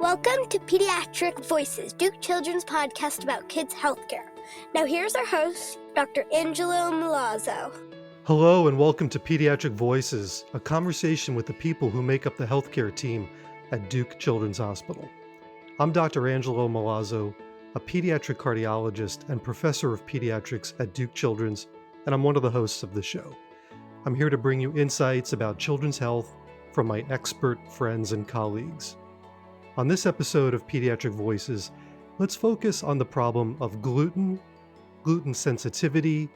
Welcome to Pediatric Voices, Duke Children's podcast about kids' healthcare. Now here's our host, Dr. Angelo Milazzo. Hello and welcome to Pediatric Voices, a conversation with the people who make up the healthcare team at Duke Children's Hospital. I'm Dr. Angelo Milazzo, a pediatric cardiologist and professor of pediatrics at Duke Children's, and I'm one of the hosts of the show. I'm here to bring you insights about children's health from my expert friends and colleagues. On this episode of Pediatric Voices, let's focus on the problem of gluten, gluten sensitivity,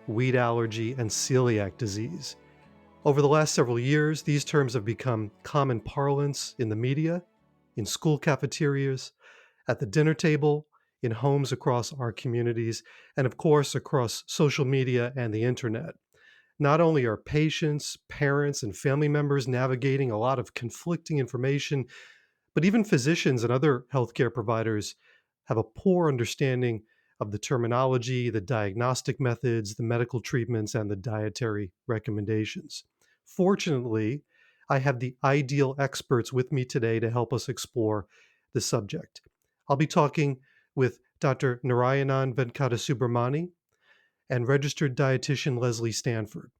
wheat allergy, and celiac disease. Over the last several years, these terms have become common parlance in the media, in school cafeterias, at the dinner table, in homes across our communities, and of course across social media and the internet. Not only are patients, parents, and family members navigating a lot of conflicting information, but even physicians and other healthcare providers have a poor understanding of the terminology, the diagnostic methods, the medical treatments, and the dietary recommendations. Fortunately, I have the ideal experts with me today to help us explore the subject. I'll be talking with Dr. Narayanan Venkatasubramani and registered dietitian Leslie Stanford.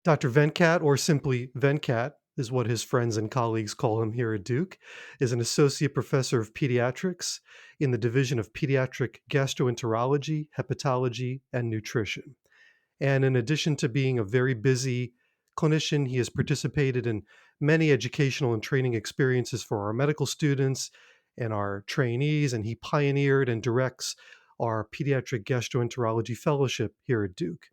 Dr. Venkat, or simply Venkat, is what his friends and colleagues call him here at Duke, is an associate professor of pediatrics in the Division of Pediatric Gastroenterology, Hepatology, and Nutrition. And in addition to being a very busy clinician, he has participated in many educational and training experiences for our medical students and our trainees, and he pioneered and directs our Pediatric Gastroenterology Fellowship here at Duke.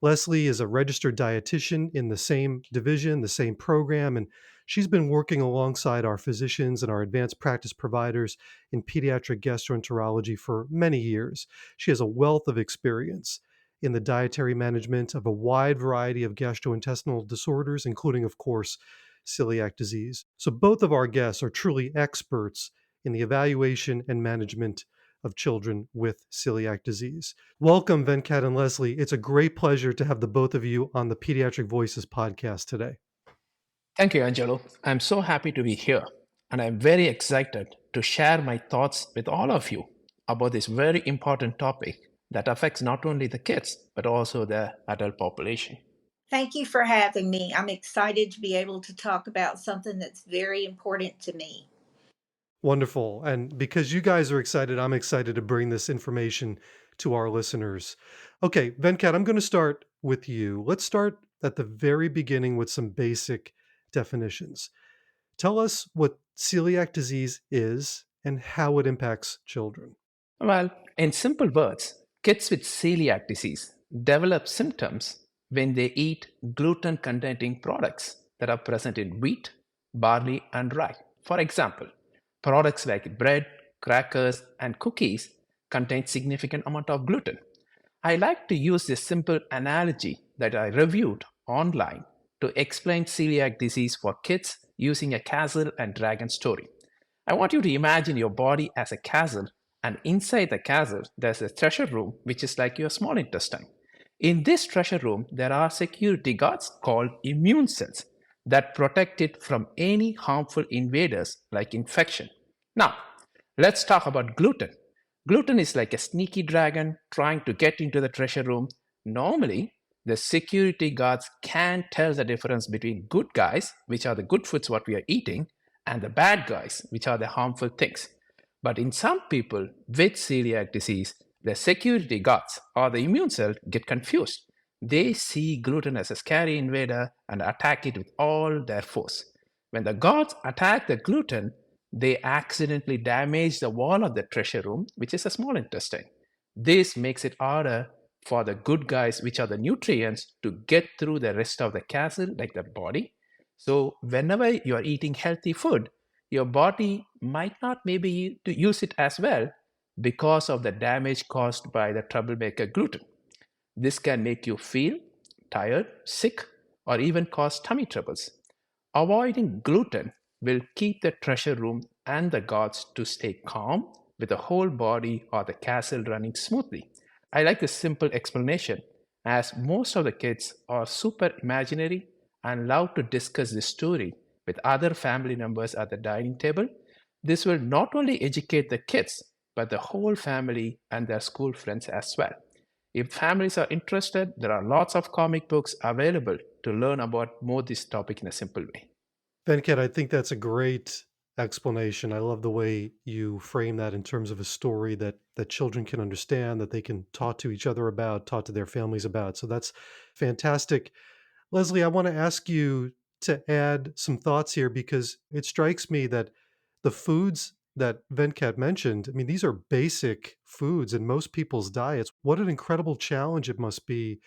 Leslie is a registered dietitian in the same division, the same program, and she's been working alongside our physicians and our advanced practice providers in pediatric gastroenterology for many years. She has a wealth of experience in the dietary management of a wide variety of gastrointestinal disorders, including, of course, celiac disease. So both of our guests are truly experts in the evaluation and management of children with celiac disease. Welcome, Venkat and Leslie. It's a great pleasure to have the both of you on the Pediatric Voices podcast today. Thank you, Angelo. I'm so happy to be here, and I'm very excited to share my thoughts with all of you about this very important topic that affects not only the kids, but also the adult population. Thank you for having me. I'm excited to be able to talk about something that's very important to me. Wonderful. And because you guys are excited, I'm excited to bring this information to our listeners. Okay, Venkat, I'm going to start with you. Let's start at the very beginning with some basic definitions. Tell us what celiac disease is and how it impacts children. Well, in simple words, kids with celiac disease develop symptoms when they eat gluten-containing products that are present in wheat, barley, and rye. For example, products like bread, crackers, and cookies contain significant amount of gluten. I like to use this simple analogy that I reviewed online to explain celiac disease for kids using a castle and dragon story. I want you to imagine your body as a castle, and inside the castle, there's a treasure room which is like your small intestine. In this treasure room, there are security guards called immune cells that protect it from any harmful invaders like infection. Now, let's talk about gluten. Gluten is like a sneaky dragon trying to get into the treasure room. Normally, the security guards can't tell the difference between good guys, which are the good foods what we are eating, and the bad guys, which are the harmful things. But in some people with celiac disease, the security guards or the immune cell get confused. They see gluten as a scary invader and attack it with all their force. When the guards attack the gluten, they accidentally damage the wall of the treasure room, which is a small intestine. This makes it harder for the good guys, which are the nutrients, to get through the rest of the castle, like the body. So whenever you are eating healthy food, your body might not maybe to use it as well because of the damage caused by the troublemaker gluten. This can make you feel tired, sick, or even cause tummy troubles. Avoiding gluten will keep the treasure room and the guards to stay calm with the whole body or the castle running smoothly. I like this simple explanation as most of the kids are super imaginary and love to discuss this story with other family members at the dining table. This will not only educate the kids, but the whole family and their school friends as well. If families are interested, there are lots of comic books available to learn about more this topic in a simple way. Venkat, I think that's a great explanation. I love the way you frame that in terms of a story that children can understand, that they can talk to each other about, talk to their families about. So that's fantastic. Leslie, I want to ask you to add some thoughts here because it strikes me that the foods that Venkat mentioned, I mean, these are basic foods in most people's diets. What an incredible challenge it must be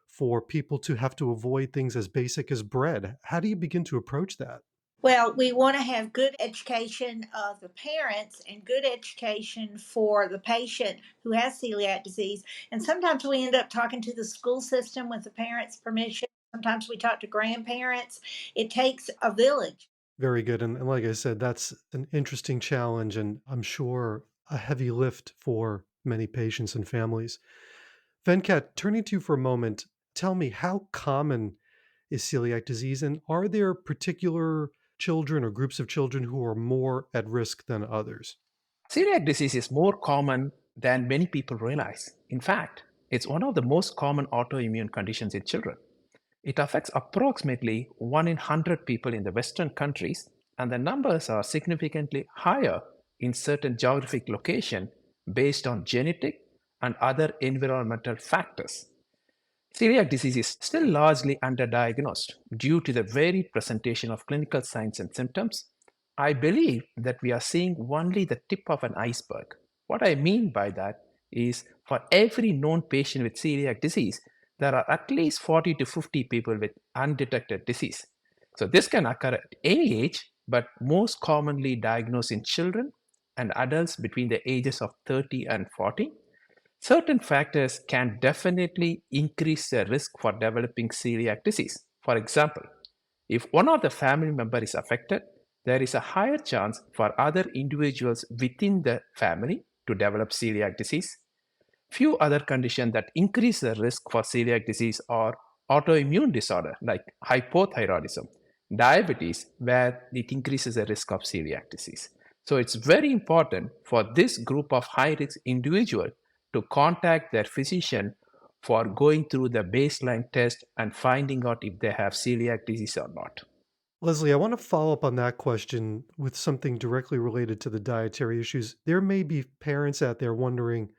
for people to have to avoid things as basic as bread. How do you begin to approach that? Well, we want to have good education of the parents and good education for the patient who has celiac disease. And sometimes we end up talking to the school system with the parents' permission. Sometimes we talk to grandparents. It takes a village. Very good. And like I said, that's an interesting challenge, and I'm sure a heavy lift for many patients and families. Venkat, turning to you for a moment, tell me how common is celiac disease, and are there particular children or groups of children who are more at risk than others? Celiac disease is more common than many people realize. In fact, it's one of the most common autoimmune conditions in children. It affects approximately 1 in 100 people in the Western countries, and the numbers are significantly higher in certain geographic locations based on genetic and other environmental factors. Celiac disease is still largely underdiagnosed due to the varied presentation of clinical signs and symptoms. I believe that we are seeing only the tip of an iceberg. What I mean by that is for every known patient with celiac disease, there are at least 40 to 50 people with undetected disease. So this can occur at any age, but most commonly diagnosed in children and adults between the ages of 30 and 40. Certain factors can definitely increase the risk for developing celiac disease. For example, if one of the family member is affected, there is a higher chance for other individuals within the family to develop celiac disease. Few other conditions that increase the risk for celiac disease are autoimmune disorder like hypothyroidism, diabetes, where it increases the risk of celiac disease. So it's very important for this group of high risk individual to contact their physician for going through the baseline test and finding out if they have celiac disease or not. Leslie, I want to follow up on that question with something directly related to the dietary issues. There may be parents out there wondering,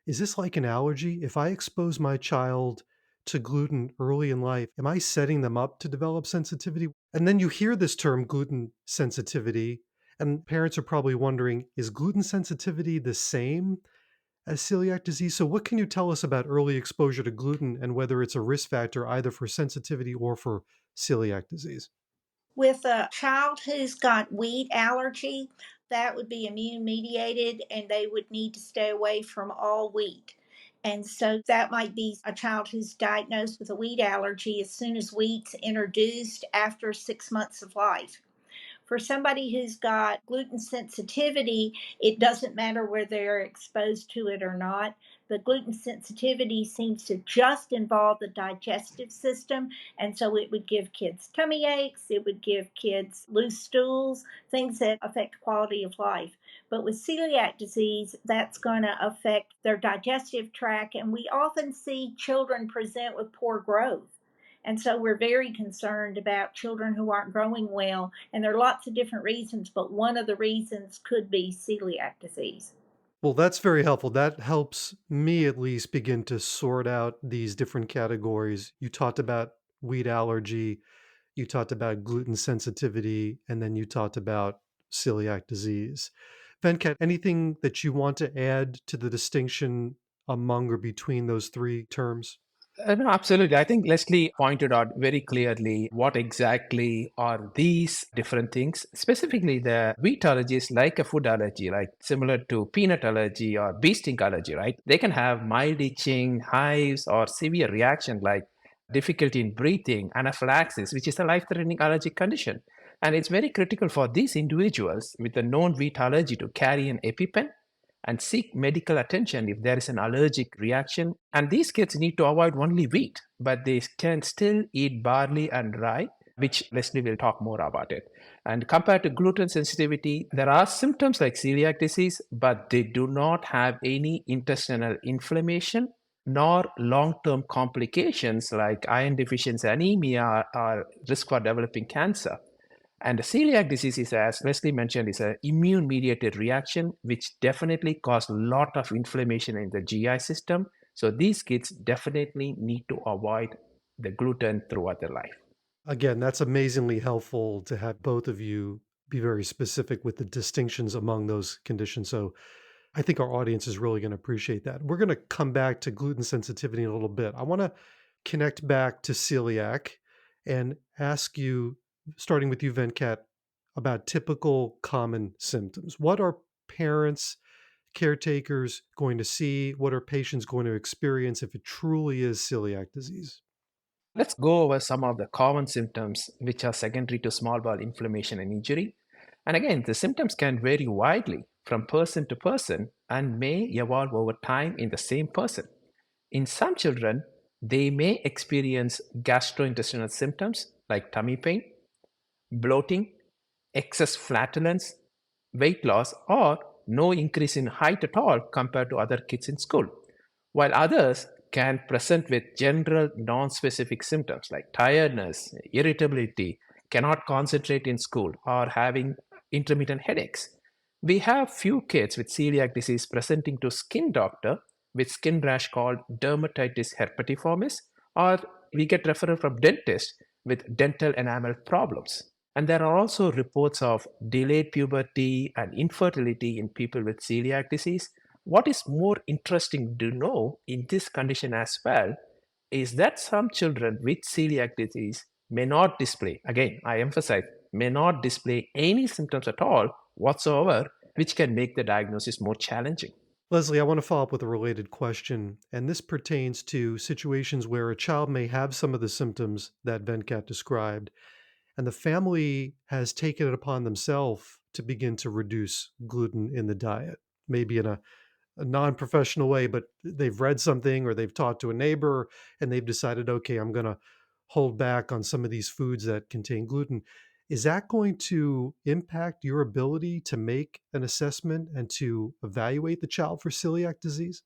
is this like an allergy? If I expose my child to gluten early in life, am I setting them up to develop sensitivity? And then you hear this term gluten sensitivity, and parents are probably wondering, is gluten sensitivity the same as celiac disease? So, what can you tell us about early exposure to gluten and whether it's a risk factor either for sensitivity or for celiac disease? With a child who's got wheat allergy, that would be immune mediated and they would need to stay away from all wheat. And so that might be a child who's diagnosed with a wheat allergy as soon as wheat's introduced after 6 months of life. For somebody who's got gluten sensitivity, it doesn't matter whether they're exposed to it or not. The gluten sensitivity seems to just involve the digestive system. And so it would give kids tummy aches, it would give kids loose stools, things that affect quality of life. But with celiac disease, that's going to affect their digestive tract. And we often see children present with poor growth. And so we're very concerned about children who aren't growing well. And there are lots of different reasons, but one of the reasons could be celiac disease. Well, that's very helpful. That helps me at least begin to sort out these different categories. You talked about wheat allergy, you talked about gluten sensitivity, and then you talked about celiac disease. Venkat, anything that you want to add to the distinction among or between those three terms? No, absolutely. I think Leslie pointed out very clearly what exactly are these different things. Specifically, the wheat allergy is like a food allergy, like similar to peanut allergy or bee sting allergy, right? They can have mild itching, hives, or severe reaction like difficulty in breathing, anaphylaxis, which is a life-threatening allergic condition. And it's very critical for these individuals with a known wheat allergy to carry an EpiPen and seek medical attention if there is an allergic reaction. And these kids need to avoid only wheat, but they can still eat barley and rye which Leslie will talk more about it. And compared to gluten sensitivity, there are symptoms like celiac disease, but they do not have any intestinal inflammation nor long-term complications like iron deficiency anemia or risk for developing cancer. And the celiac disease is, as Leslie mentioned, is an immune-mediated reaction, which definitely causes a lot of inflammation in the GI system. So these kids definitely need to avoid the gluten throughout their life. Again, that's amazingly helpful to have both of you be very specific with the distinctions among those conditions. So I think our audience is really going to appreciate that. We're going to come back to gluten sensitivity in a little bit. I want to connect back to celiac and ask you, starting with you, Venkat, about typical common symptoms. What are parents, caretakers going to see? What are patients going to experience if it truly is celiac disease? Let's go over some of the common symptoms which are secondary to small bowel inflammation and injury. And again, the symptoms can vary widely from person to person and may evolve over time in the same person. In some children, they may experience gastrointestinal symptoms like tummy pain, bloating, excess flatulence, weight loss, or no increase in height at all compared to other kids in school, while others can present with general non-specific symptoms like tiredness, irritability, cannot concentrate in school, or having intermittent headaches. We have few kids with celiac disease presenting to skin doctor with skin rash called dermatitis herpetiformis, or we get referral from dentist with dental enamel problems. And there are also reports of delayed puberty and infertility in people with celiac disease. What is more interesting to know in this condition as well is that some children with celiac disease may not display, again, I emphasize, may not display any symptoms at all whatsoever, which can make the diagnosis more challenging. Leslie, I want to follow up with a related question, and this pertains to situations where a child may have some of the symptoms that Venkat described, and the family has taken it upon themselves to begin to reduce gluten in the diet, maybe in a non-professional way, but they've read something or they've talked to a neighbor and they've decided, okay, I'm going to hold back on some of these foods that contain gluten. Is that going to impact your ability to make an assessment and to evaluate the child for celiac disease?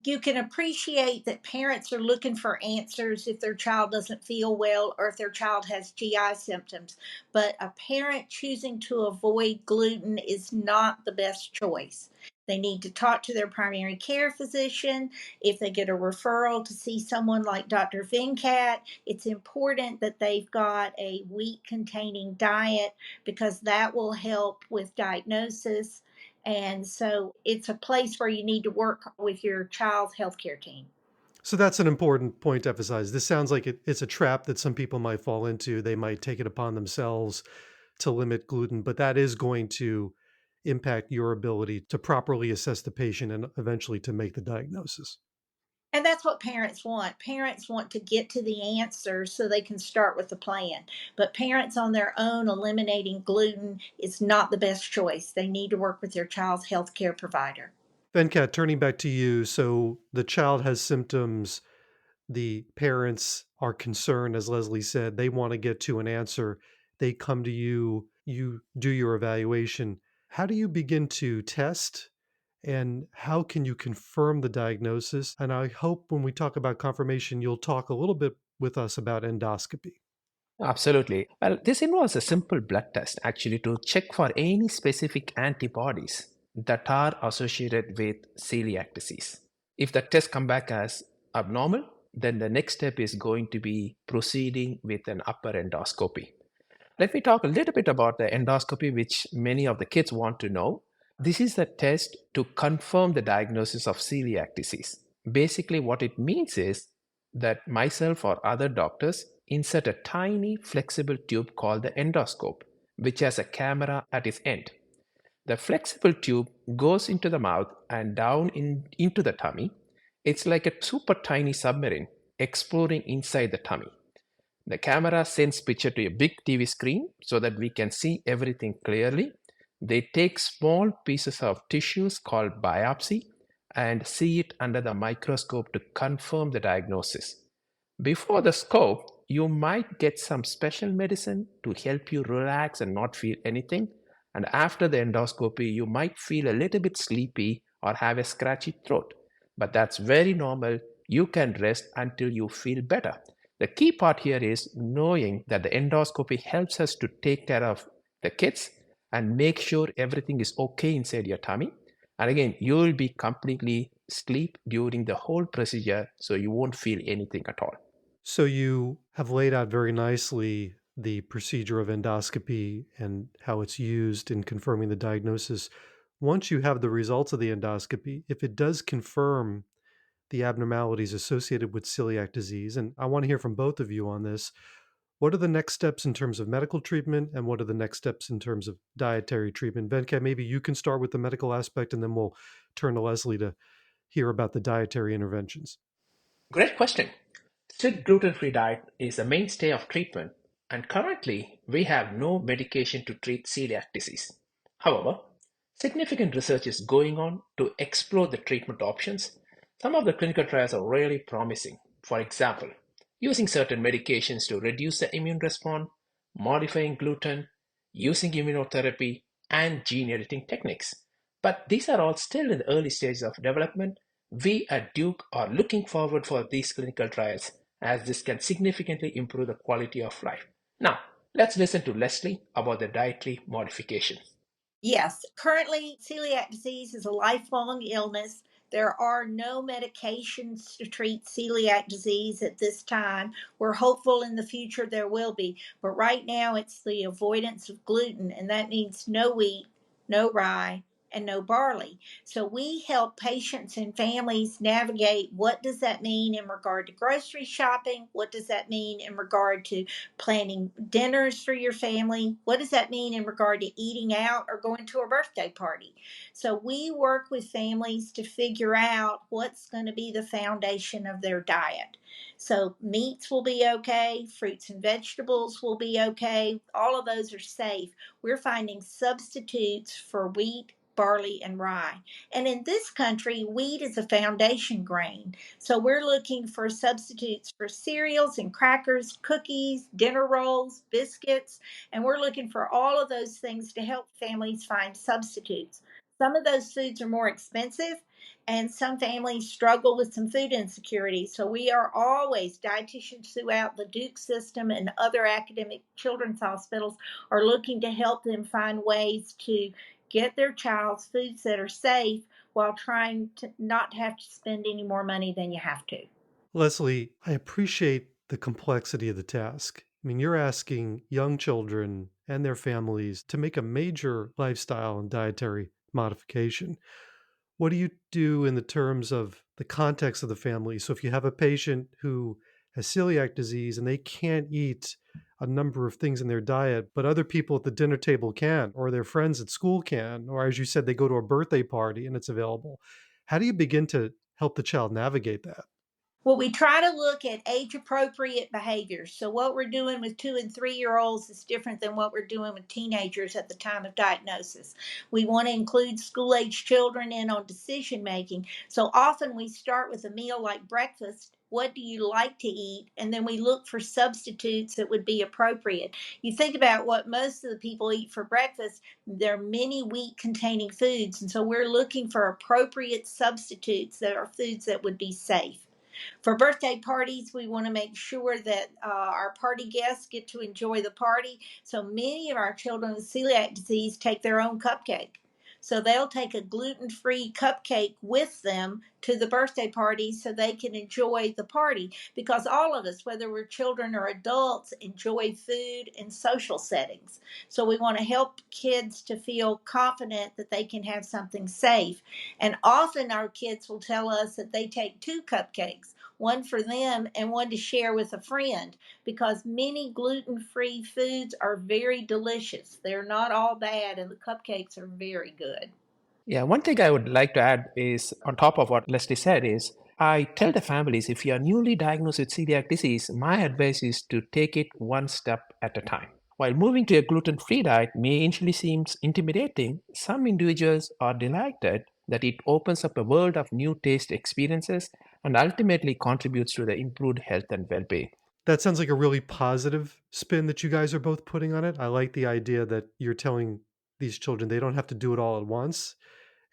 You can appreciate that parents are looking for answers if their child doesn't feel well or if their child has GI symptoms. But a parent choosing to avoid gluten is not the best choice. They need to talk to their primary care physician. If they get a referral to see someone like Dr. Venkat, it's important that they've got a wheat containing diet because that will help with diagnosis, and so it's a place where you need to work with your child's healthcare team. So that's an important point to emphasize. This sounds like it's a trap that some people might fall into. They might take it upon themselves to limit gluten, but that is going to impact your ability to properly assess the patient and eventually to make the diagnosis. And that's what parents want. Parents want to get to the answer so they can start with the plan. But parents on their own eliminating gluten is not the best choice. They need to work with their child's healthcare provider. Venkat, turning back to you. So the child has symptoms. The parents are concerned, as Leslie said, they want to get to an answer. They come to you, you do your evaluation. How do you begin to test and how can you confirm the diagnosis? And I hope when we talk about confirmation, you'll talk a little bit with us about endoscopy. Absolutely. Well, this involves a simple blood test actually to check for any specific antibodies that are associated with celiac disease. If the test come back as abnormal, then the next step is going to be proceeding with an upper endoscopy. Let me talk a little bit about the endoscopy, which many of the kids want to know. This is the test to confirm the diagnosis of celiac disease. Basically, what it means is that myself or other doctors insert a tiny flexible tube called the endoscope, which has a camera at its end. The flexible tube goes into the mouth and down into the tummy. It's like a super tiny submarine exploring inside the tummy. The camera sends picture to a big TV screen so that we can see everything clearly. They take small pieces of tissues called biopsy and see it under the microscope to confirm the diagnosis. Before the scope, you might get some special medicine to help you relax and not feel anything. And after the endoscopy, you might feel a little bit sleepy or have a scratchy throat. But that's very normal. You can rest until you feel better. The key part here is knowing that the endoscopy helps us to take care of the kids and make sure everything is okay inside your tummy. And again, you will be completely asleep during the whole procedure, so you won't feel anything at all. So you have laid out very nicely the procedure of endoscopy and how it's used in confirming the diagnosis. Once you have the results of the endoscopy, if it does confirm the abnormalities associated with celiac disease, and I want to hear from both of you on this, what are the next steps in terms of medical treatment and what are the next steps in terms of dietary treatment? Venkat, maybe you can start with the medical aspect and then we'll turn to Leslie to hear about the dietary interventions. Great question. Strict gluten-free diet is a mainstay of treatment, and currently we have no medication to treat celiac disease. However, significant research is going on to explore the treatment options. Some of the clinical trials are really promising. For example, using certain medications to reduce the immune response, modifying gluten, using immunotherapy, and gene editing techniques. But these are all still in the early stages of development. We at Duke are looking forward for these clinical trials as this can significantly improve the quality of life. Now, let's listen to Leslie about the dietary modifications. Yes, currently celiac disease is a lifelong illness. There are no medications to treat celiac disease at this time. We're hopeful in the future there will be, but right now it's the avoidance of gluten, and that means no wheat, no rye, and no barley. So we help patients and families navigate what does that mean in regard to grocery shopping? What does that mean in regard to planning dinners for your family? What does that mean in regard to eating out or going to a birthday party? So we work with families to figure out what's going to be the foundation of their diet. So meats will be okay, fruits and vegetables will be okay. All of those are safe. We're finding substitutes for wheat, barley, and rye. And in this country, wheat is a foundation grain. So we're looking for substitutes for cereals and crackers, cookies, dinner rolls, biscuits, and we're looking for all of those things to help families find substitutes. Some of those foods are more expensive, and some families struggle with some food insecurity. So we are always, dietitians throughout the Duke system and other academic children's hospitals are looking to help them find ways to get their child's foods that are safe while trying to not have to spend any more money than you have to. Leslie, I appreciate the complexity of the task. I mean, you're asking young children and their families to make a major lifestyle and dietary modification. What do you do in the terms of the context of the family? So if you have a patient who has celiac disease and they can't eat a number of things in their diet, but other people at the dinner table can, or their friends at school can, or as you said, they go to a birthday party and it's available. How do you begin to help the child navigate that? Well, we try to look at age appropriate behaviors. So, what we're doing with 2 and 3 year olds is different than what we're doing with teenagers at the time of diagnosis. We want to include school age children in on decision making. So, often we start with a meal like breakfast. What do you like to eat? And then we look for substitutes that would be appropriate. You think about what most of the people eat for breakfast, there are many wheat containing foods. And so, we're looking for appropriate substitutes that are foods that would be safe. For birthday parties, we want to make sure that our party guests get to enjoy the party. So many of our children with celiac disease take their own cupcake. So they'll take a gluten free cupcake with them to the birthday party so they can enjoy the party. Because all of us, whether we're children or adults, enjoy food in social settings. So we want to help kids to feel confident that they can have something safe. And often our kids will tell us that they take two cupcakes, one for them and one to share with a friend, because many gluten free foods are very delicious. They're not all bad, and the cupcakes are very good. Yeah, one thing I would like to add is on top of what Leslie said is I tell the families if you are newly diagnosed with celiac disease, my advice is to take it one step at a time. While moving to a gluten-free diet may initially seem intimidating, some individuals are delighted that it opens up a world of new taste experiences and ultimately contributes to the improved health and well-being. That sounds like a really positive spin that you guys are both putting on it. I like the idea that you're telling these children they don't have to do it all at once,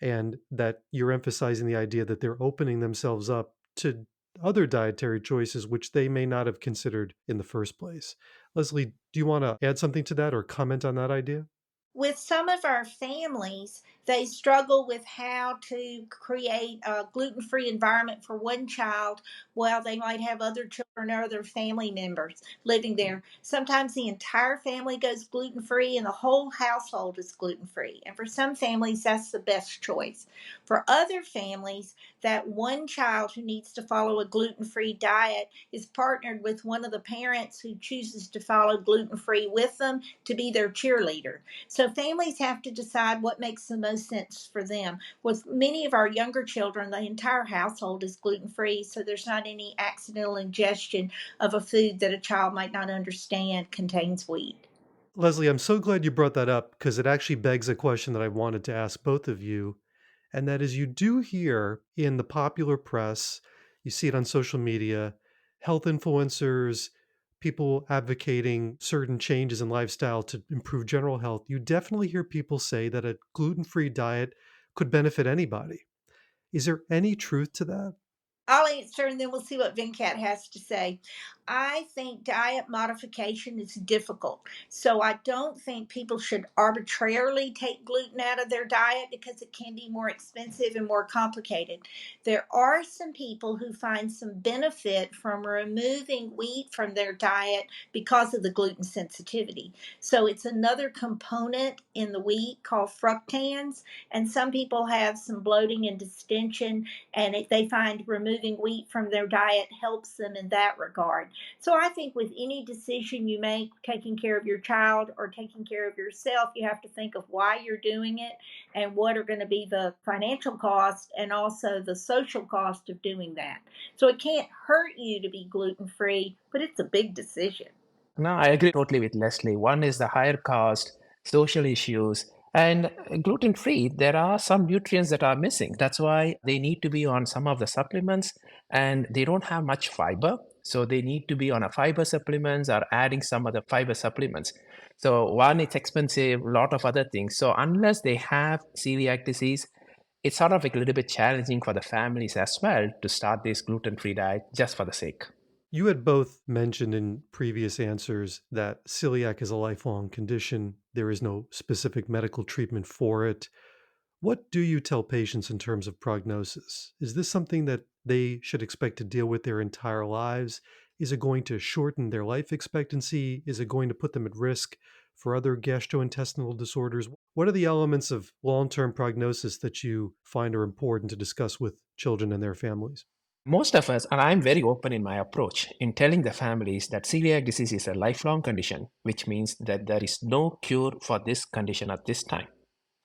and that you're emphasizing the idea that they're opening themselves up to other dietary choices which they may not have considered in the first place. Leslie, do you want to add something to that or comment on that idea? With some of our families, they struggle with how to create a gluten free environment for one child while they might have other children or other family members living there. Sometimes the entire family goes gluten free and the whole household is gluten free. And for some families, that's the best choice. For other families, that one child who needs to follow a gluten free diet is partnered with one of the parents who chooses to follow gluten free with them to be their cheerleader. So families have to decide what makes the most sense for them. With many of our younger children, the entire household is gluten free, so there's not any accidental ingestion of a food that a child might not understand contains wheat. Leslie, I'm so glad you brought that up because it actually begs a question that I wanted to ask both of you. And that is, you do hear in the popular press, you see it on social media, health influencers, people advocating certain changes in lifestyle to improve general health. You definitely hear people say that a gluten free diet could benefit anybody. Is there any truth to that? I'll answer and then we'll see what Venkat has to say. I think diet modification is difficult. So I don't think people should arbitrarily take gluten out of their diet because it can be more expensive and more complicated. There are some people who find some benefit from removing wheat from their diet because of the gluten sensitivity. So it's another component in the wheat called fructans. And some people have some bloating and distension and if they find removing wheat from their diet helps them in that regard. So I think with any decision you make, taking care of your child or taking care of yourself, you have to think of why you're doing it and what are going to be the financial cost and also the social cost of doing that. So it can't hurt you to be gluten free, but it's a big decision. No, I agree totally with Leslie. One is the higher cost, social issues, and gluten free. There are some nutrients that are missing. That's why they need to be on some of the supplements, and they don't have much fiber. So they need to be on a fiber supplements or adding some other fiber supplements. So one, it's expensive, a lot of other things. So unless they have celiac disease, it's sort of like a little bit challenging for the families as well to start this gluten free diet just for the sake. You had both mentioned in previous answers that celiac is a lifelong condition. There is no specific medical treatment for it. What do you tell patients in terms of prognosis? Is this something that they should expect to deal with their entire lives? Is it going to shorten their life expectancy? Is it going to put them at risk for other gastrointestinal disorders? What are the elements of long term prognosis that you find are important to discuss with children and their families? Most of us, and I'm very open in my approach in telling the families that celiac disease is a lifelong condition, which means that there is no cure for this condition at this time.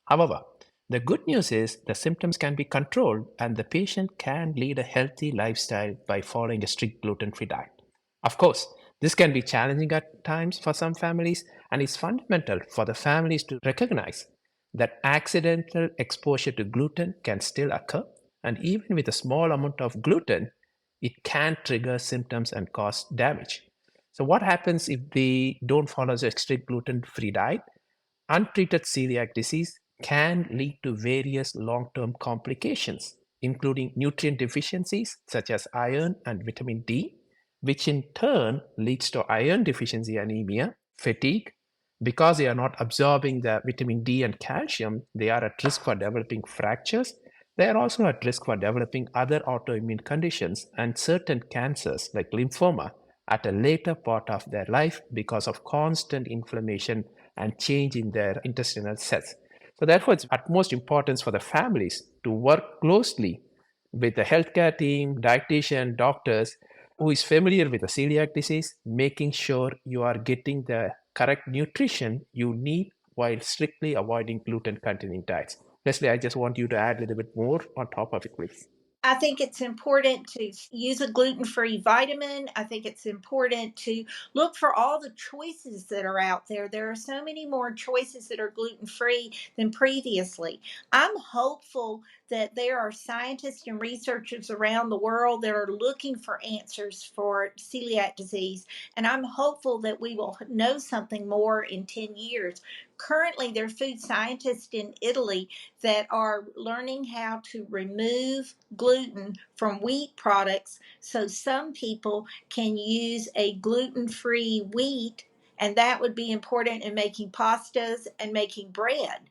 However, the good news is the symptoms can be controlled and the patient can lead a healthy lifestyle by following a strict gluten free diet. Of course, this can be challenging at times for some families, and it's fundamental for the families to recognize that accidental exposure to gluten can still occur, and even with a small amount of gluten, it can trigger symptoms and cause damage. So, what happens if they don't follow a strict gluten free diet? Untreated celiac disease can lead to various long term complications, including nutrient deficiencies such as iron and vitamin D, which in turn leads to iron deficiency anemia, fatigue. Because they are not absorbing the vitamin D and calcium, they are at risk for developing fractures. They are also at risk for developing other autoimmune conditions and certain cancers like lymphoma at a later part of their life because of constant inflammation and change in their intestinal cells. So, therefore, it's utmost importance for the families to work closely with the healthcare team, dietitian, doctors who is familiar with the celiac disease, making sure you are getting the correct nutrition you need while strictly avoiding gluten containing diets. Leslie, I just want you to add a little bit more on top of it, please. I think it's important to use a gluten-free vitamin. I think it's important to look for all the choices that are out there. There are so many more choices that are gluten-free than previously. I'm hopeful that there are scientists and researchers around the world that are looking for answers for celiac disease, and I'm hopeful that we will know something more in 10 years. Currently, there are food scientists in Italy that are learning how to remove gluten from wheat products so some people can use a gluten-free wheat, and that would be important in making pastas and making bread.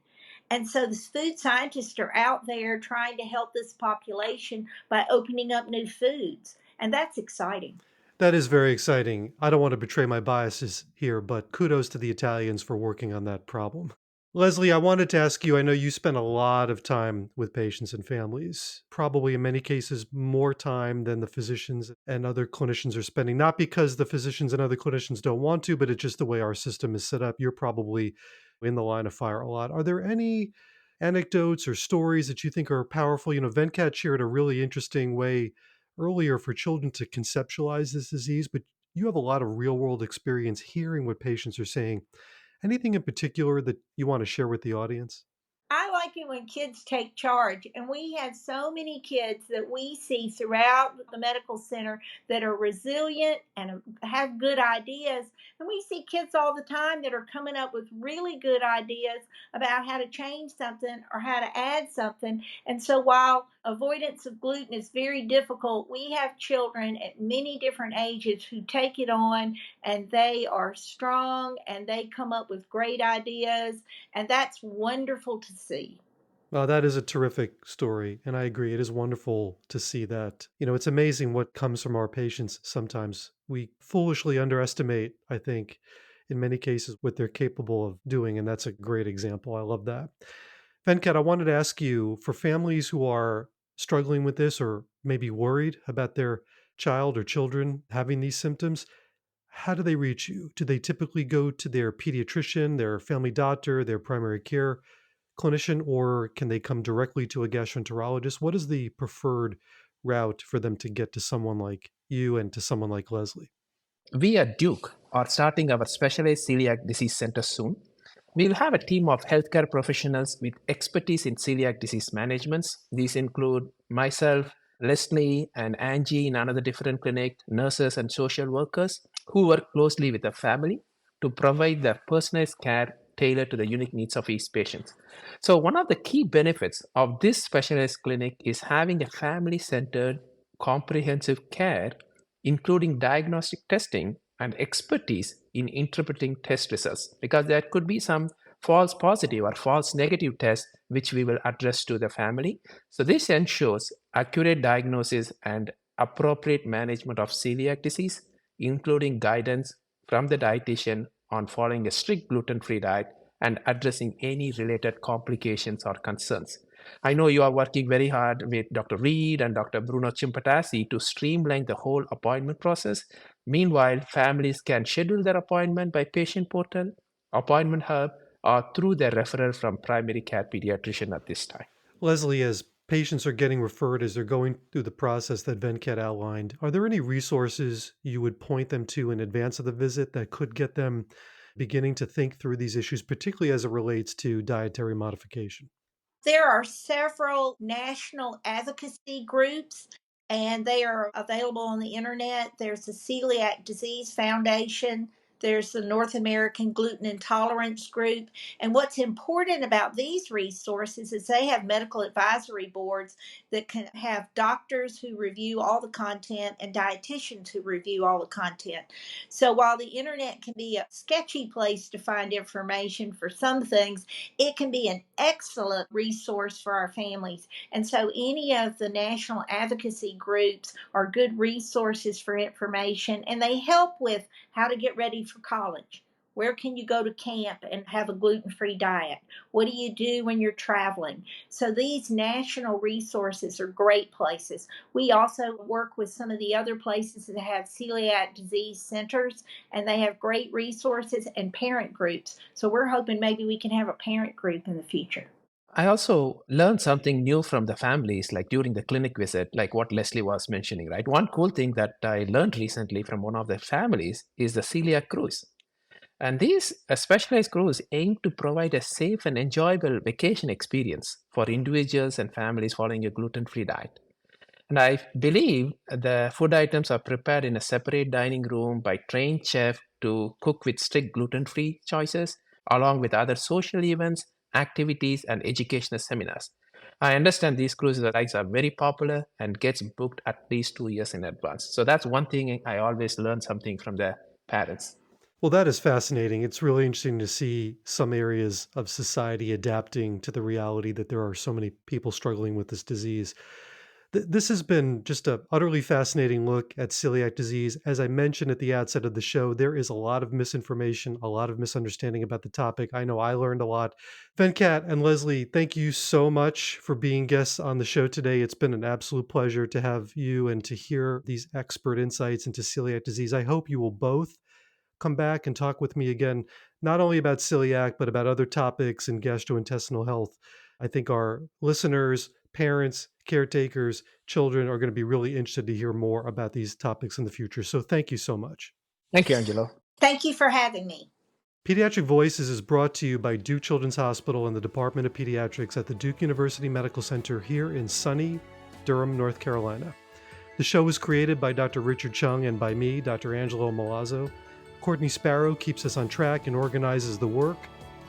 And so the food scientists are out there trying to help this population by opening up new foods, and that's exciting. That is very exciting. I don't want to betray my biases here, but kudos to the Italians for working on that problem. Leslie, I wanted to ask you, I know you spend a lot of time with patients and families, probably in many cases more time than the physicians and other clinicians are spending, not because the physicians and other clinicians don't want to, but it's just the way our system is set up. You're probably in the line of fire a lot. Are there any anecdotes or stories that you think are powerful? Venkat shared a really interesting way earlier for children to conceptualize this disease, but you have a lot of real world experience hearing what patients are saying. Anything in particular that you want to share with the audience? I like it when kids take charge. And we have so many kids that we see throughout the medical center that are resilient and have good ideas. And we see kids all the time that are coming up with really good ideas about how to change something or how to add something. And so while avoidance of gluten is very difficult, we have children at many different ages who take it on, and they are strong and they come up with great ideas, and that's wonderful to see. Well, that is a terrific story. And I agree. It is wonderful to see that. It's amazing what comes from our patients sometimes. We foolishly underestimate, I think, in many cases, what they're capable of doing. And that's a great example. I love that. Venkat, I wanted to ask you for families who are struggling with this or maybe worried about their child or children having these symptoms, how do they reach you? Do they typically go to their pediatrician, their family doctor, their primary care clinician, or can they come directly to a gastroenterologist? What is the preferred route for them to get to someone like you and to someone like Leslie? We at Duke are starting our specialized celiac disease center soon. We will have a team of healthcare professionals with expertise in celiac disease management. These include myself, Leslie, and Angie in another different clinic, nurses and social workers who work closely with the family to provide their personalized care tailored to the unique needs of each patient. So, one of the key benefits of this specialized clinic is having a family centered, comprehensive care including diagnostic testing and expertise in interpreting test results, because there could be some false positive or false negative tests which we will address to the family. So this ensures accurate diagnosis and appropriate management of celiac disease, including guidance from the dietitian on following a strict gluten-free diet and addressing any related complications or concerns. I know you are working very hard with Dr. Reed and Dr. Bruno Cimpatasi to streamline the whole appointment process. Meanwhile, families can schedule their appointment by patient portal, appointment hub, or through their referral from primary care pediatrician at this time. Leslie, as patients are getting referred, as they're going through the process that Venkat outlined, are there any resources you would point them to in advance of the visit that could get them beginning to think through these issues, particularly as it relates to dietary modification? There are several national advocacy groups, and they are available on the internet. There's the Celiac Disease Foundation. There's the North American Gluten Intolerance Group. And what's important about these resources is they have medical advisory boards that can have doctors who review all the content and dietitians who review all the content. So while the internet can be a sketchy place to find information for some things, it can be an excellent resource for our families. And so, any of the national advocacy groups are good resources for information, and they help with how to get ready for college. Where can you go to camp and have a gluten free diet? What do you do when you're traveling? So, these national resources are great places. We also work with some of the other places that have celiac disease centers, and they have great resources and parent groups. So we're hoping maybe we can have a parent group in the future. I also learned something new from the families, like during the clinic visit, like what Leslie was mentioning, right? One cool thing that I learned recently from one of the families is the Celia Cruise. And these specialized crews aim to provide a safe and enjoyable vacation experience for individuals and families following a gluten-free diet. And I believe the food items are prepared in a separate dining room by trained chef to cook with strict gluten-free choices, along with other social events, activities, and educational seminars. I understand these cruise rides are very popular and gets booked at least 2 years in advance. So that's one thing I always learn something from the parents. Well, that is fascinating. It's really interesting to see some areas of society adapting to the reality that there are so many people struggling with this disease. This has been just a utterly fascinating look at celiac disease. As I mentioned at the outset of the show, there is a lot of misinformation, a lot of misunderstanding about the topic. I know I learned a lot. Venkat and Leslie, thank you so much for being guests on the show today. It's been an absolute pleasure to have you and to hear these expert insights into celiac disease. I hope you will both come back and talk with me again, not only about celiac, but about other topics in gastrointestinal health. I think our listeners, parents, caretakers, children are going to be really interested to hear more about these topics in the future. So thank you so much. Thank you, Angelo. Thank you for having me. Pediatric Voices is brought to you by Duke Children's Hospital and the Department of Pediatrics at the Duke University Medical Center here in sunny Durham, North Carolina. The show was created by Dr. Richard Chung and by me, Dr. Angelo Milazzo. Courtney Sparrow keeps us on track and organizes the work.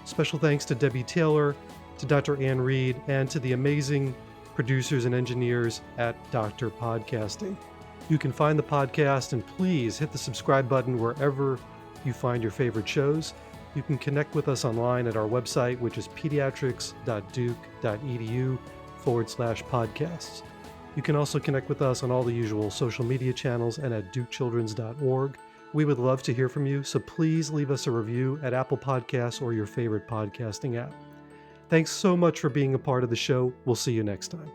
Special thanks to Debbie Taylor, to Dr. Ann Reed, and to the amazing producers and engineers at Dr. Podcasting. You can find the podcast and please hit the subscribe button wherever you find your favorite shows. You can connect with us online at our website, which is pediatrics.duke.edu/podcasts. You can also connect with us on all the usual social media channels and at dukechildrens.org. We would love to hear from you, so please leave us a review at Apple Podcasts or your favorite podcasting app. Thanks so much for being a part of the show. We'll see you next time.